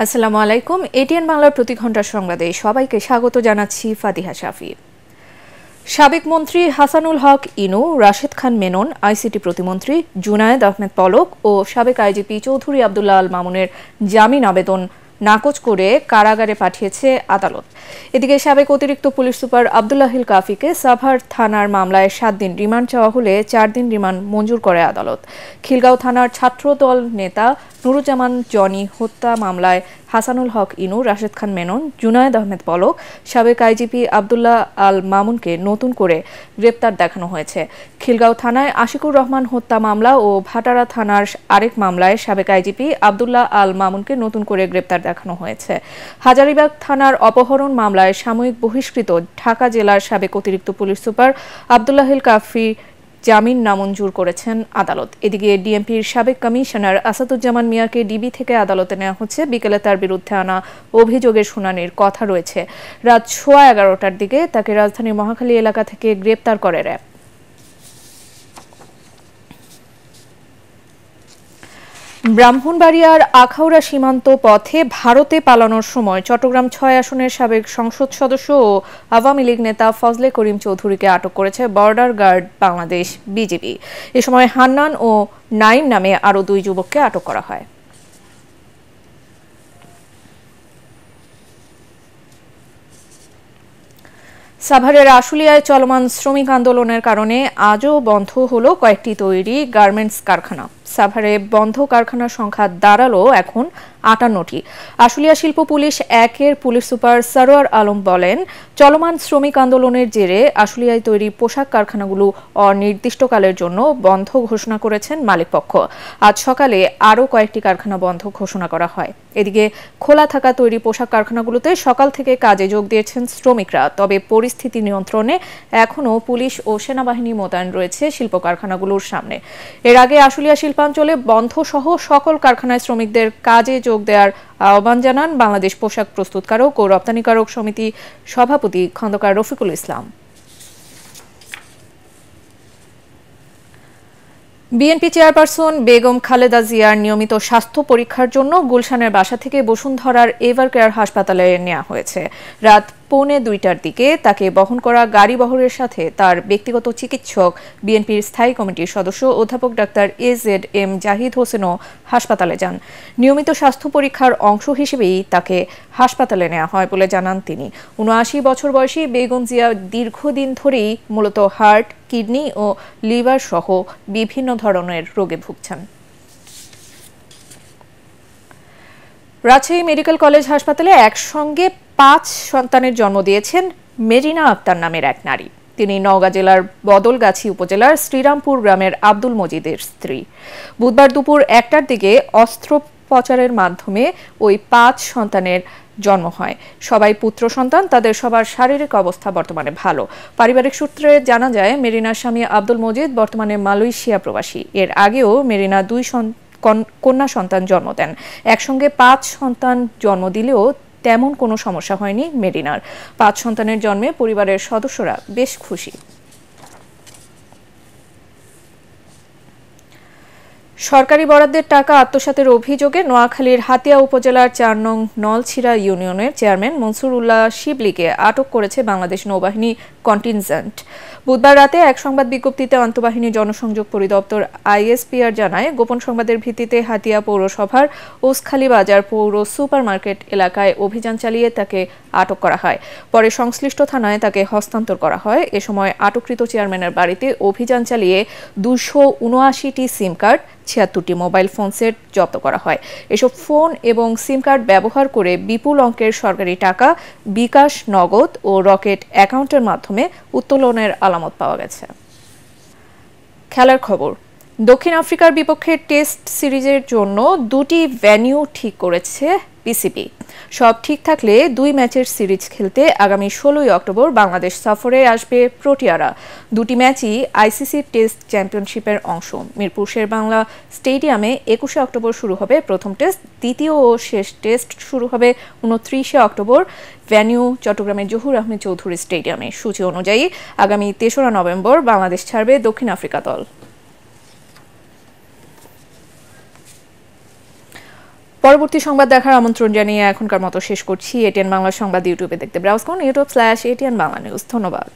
আসসালামু আলাইকুম। এটিএন বাংলার প্রতি ঘন্টার সংবাদে সবাইকে স্বাগত জানাচ্ছি ফাতিহা শাফি। সাবেক মন্ত্রী হাসানুল হক ইনু, রাশেদ খান মেনন, আইসিটি প্রতিমন্ত্রী জুনায়েদ আহমেদ পলক ও সাবেক আইজিপি চৌধুরী আব্দুল্লাহ আল মামুনের জামিন আবেদন নাকচ করে কারাগারে পাঠিয়েছে আদালত। এদিকে সাবেক অতিরিক্ত পুলিশ সুপার আব্দুল্লাহিল কাফিকে সাভার থানার মামলায় 7 দিন রিমান্ড চাওয়া হলে 4 দিন রিমান্ড মঞ্জুর করে আদালত। খিলগাঁও থানার ছাত্রদল নেতা নুরুজ্জামান জনি হত্যা মামলায় হাসানুল হক ইনু, রাশেদ খান মেনন, জুনায়েদ আহমেদ পলক, সাবেক আইজিপি আব্দুল্লাহ আল মামুনকে নতুন করে গ্রেপ্তার দেখানো হয়েছে। খিলগাঁও থানায় আশিকুর রহমান হত্যা মামলা ও ভাটারা থানার আরেক মামলায় সাবেক আইজিপি আব্দুল্লাহ আল মামুনকে নতুন করে গ্রেপ্তার দেখানো হয়েছে। হাজারীবাগ থানার অপহরণ মামলায় সাময়িক বহিষ্কৃত ঢাকা জেলার সাবেক অতিরিক্ত পুলিশ সুপার আব্দুল্লাহিল কাফি জামিন নামঞ্জুর করেছেন আদালত। এদিকে ডিএমপির সাবেক কমিশনার আসাদুজ্জামান মিয়াকে ডিবি থেকে আদালতে নেওয়া হচ্ছে। বিকেলে তার বিরুদ্ধে আনা অভিযোগের শুনানির কথা রয়েছে। রাত 11:15টার দিকে তাকে রাজধানীর মহাখালী এলাকা থেকে গ্রেপ্তার করে র্যাব। ব্রাহ্মণবাড়িয়ার আখাউড়া সীমান্ত পথে ভারতে পালানোর সময় চট্টগ্রাম 6 আসনের সাবেক সংসদ সদস্য ও আওয়ামী লীগ নেতা ফজলে করিম চৌধুরীকে আটক করেছে বর্ডার গার্ড বাংলাদেশ বিজিবি। এ সময় হান্নান ও নাইম নামে আরও 2 যুবককে আটক করা হয়। সাভারের আশুলিয়ায় চলমান শ্রমিক আন্দোলনের কারণে আজও বন্ধ হলো কয়েকটি তৈরি গার্মেন্টস কারখানা। সাভারে বন্ধ কারখানার সংখ্যা দাঁড়ালো এখন 58টি। আশুলিয়া শিল্প পুলিশ 1-এর পুলিশ সুপার সরোয়ার আলম বলেন, চলমান শ্রমিক আন্দোলনের জেরে আশুলিয়ায় তৈরি পোশাক কারখানাগুলো অনির্দিষ্টকালের জন্য বন্ধ ঘোষণা করেছেন মালিকপক্ষ। আজ সকালে আরও কয়েকটি কারখানা বন্ধ ঘোষণা করা হয়। এদিকে খোলা থাকা তৈরি পোশাক কারখানাগুলোতে সকাল থেকে কাজে যোগ দিয়েছেন শ্রমিকরা। তবে পরিস্থিতি নিয়ন্ত্রণে এখনও পুলিশ ও সেনাবাহিনী মোতায়েন রয়েছে শিল্প কারখানাগুলোর সামনে। এর আগে আশুলিয়া শিল্পাঞ্চলে বন্ধ সহ সকল কারখানায় শ্রমিকদের কাজে যোগ দেওয়ার আহ্বান জানান বাংলাদেশ পোশাক প্রস্তুতকারক ও রপ্তানিকারক সমিতি সভাপতি খন্দকার রফিকুল ইসলাম। বিএনপি চেয়ারপারসন বেগম খালেদা জিয়ার নিয়মিত স্বাস্থ্য পরীক্ষার জন্য গুলশানের বাসা থেকে বসুন্ধরার এভার কেয়ার হাসপাতালে নেওয়া হয়েছে। রাত 1:45টার দিকে তাকে বহন করা গাড়ি বহরের সাথে তার ব্যক্তিগত চিকিৎসক বিএনপির স্থায়ী কমিটির সদস্য অধ্যাপক ডাক্তার AZM জাহিদ হোসেনও হাসপাতালে যান। নিয়মিত স্বাস্থ্য পরীক্ষার অংশ হিসেবেই তাকে হাসপাতালে নেওয়া হয় বলে জানান তিনি। 79 বছর বয়সী বেগম জিয়া দীর্ঘদিন ধরেই মূলত হার্ট, কিডনি ও লিভার সহ বিভিন্ন ধরনের রোগে ভুগছেন। রাজশাহী মেডিকেল কলেজ হাসপাতালে একসঙ্গে 5 সন্তানের জন্ম দিয়েছেন মেরিনা আক্তার নামের এক নারী। তিনি নওগাঁ জেলার বদলগাছি উপজেলার শ্রীরামপুর গ্রামের আব্দুল মজিদের স্ত্রী। বুধবার দুপুর 1টার দিকে অস্ত্রোপচারের মাধ্যমে ওই 5 সন্তানের জন্ম হয়। সবাই পুত্র সন্তান। তাদের সবার শারীরিক অবস্থা বর্তমানে ভালো। পারিবারিক সূত্রে জানা যায়, মেরিনার স্বামী আব্দুল মজিদ বর্তমানে মালয়েশিয়া প্রবাসী। এর আগেও মেরিনা 2 কন্যা সন্তান জন্ম দেন। একসঙ্গে 5 সন্তান জন্ম দিলেও তেমন কোনো সমস্যা হয়নি মেরিনার। 5 সন্তানের জন্মে পরিবারের সদস্যরা বেশ খুশি। সরকারি বরাদ্দের টাকা আত্মসাতের অভিযোগে নোয়াখালীর হাতিয়া উপজেলার 4 নং নলছিড়া ইউনিয়নের চেয়ারম্যান মনসুর উল্লাহ শিবলিকে আটক করেছে বাংলাদেশ নৌবাহিনী কন্টিনজেন্ট। বুধবার রাতে এক সংবাদ বিজ্ঞপ্তিতে আন্তঃবাহিনী জনসংযোগ পরিদপ্তর ISPR জানায়, গোপন সংবাদের ভিত্তিতে হাতিয়া পৌরসভার ওসখালী বাজার পৌর সুপারমার্কেট এলাকায় অভিযান চালিয়ে তাকে আটক করা হয়। পরে সংশ্লিষ্ট থানায় তাকে হস্তান্তর করা হয়। এ সময় আটককৃত চেয়ারম্যানের বাড়িতে অভিযান চালিয়ে 279টি সিম কার্ড, 76টি মোবাইল ফোন সেট জব্দ করা হয়। এসব ফোন এবং সিম কার্ড ব্যবহার করে বিপুল অঙ্কের সরকারি টাকা বিকাশ, নগদ ও রকেট অ্যাকাউন্টের মাধ্যমে উত্তোলনের আলামত পাওয়া গেছে। খেলার খবর। দক্ষিণ আফ্রিকার বিপক্ষে টেস্ট সিরিজের জন্য 2টি ভেন্যু ঠিক করেছে পিসিবি। সব ঠিক থাকলে 2 ম্যাচের সিরিজ খেলতে আগামী 16 অক্টোবর বাংলাদেশ সফরে আসবে প্রোটিয়ারা। 2টি ম্যাচই আইসিসি টেস্ট চ্যাম্পিয়নশিপের অংশ। মিরপুর শেরেবাংলা স্টেডিয়ামে 21 অক্টোবর শুরু হবে প্রথম টেস্ট। দ্বিতীয় ও শেষ টেস্ট শুরু হবে 29 অক্টোবর। ভেন্যু চট্টগ্রামের জহুর আহমেদ চৌধুরী স্টেডিয়ামে। সূচি অনুযায়ী আগামী 3রা নভেম্বর বাংলাদেশ ছাড়বে দক্ষিণ আফ্রিকা দল। পরবর্তী সংবাদ দেখার আমন্ত্রণ জানিয়ে এখনকার মতো শেষ করছি। এটিএন বাংলা সংবাদ ইউটিউবে দেখতে ব্রাউজ করুন youtube/ATN Bangla News। ধন্যবাদ।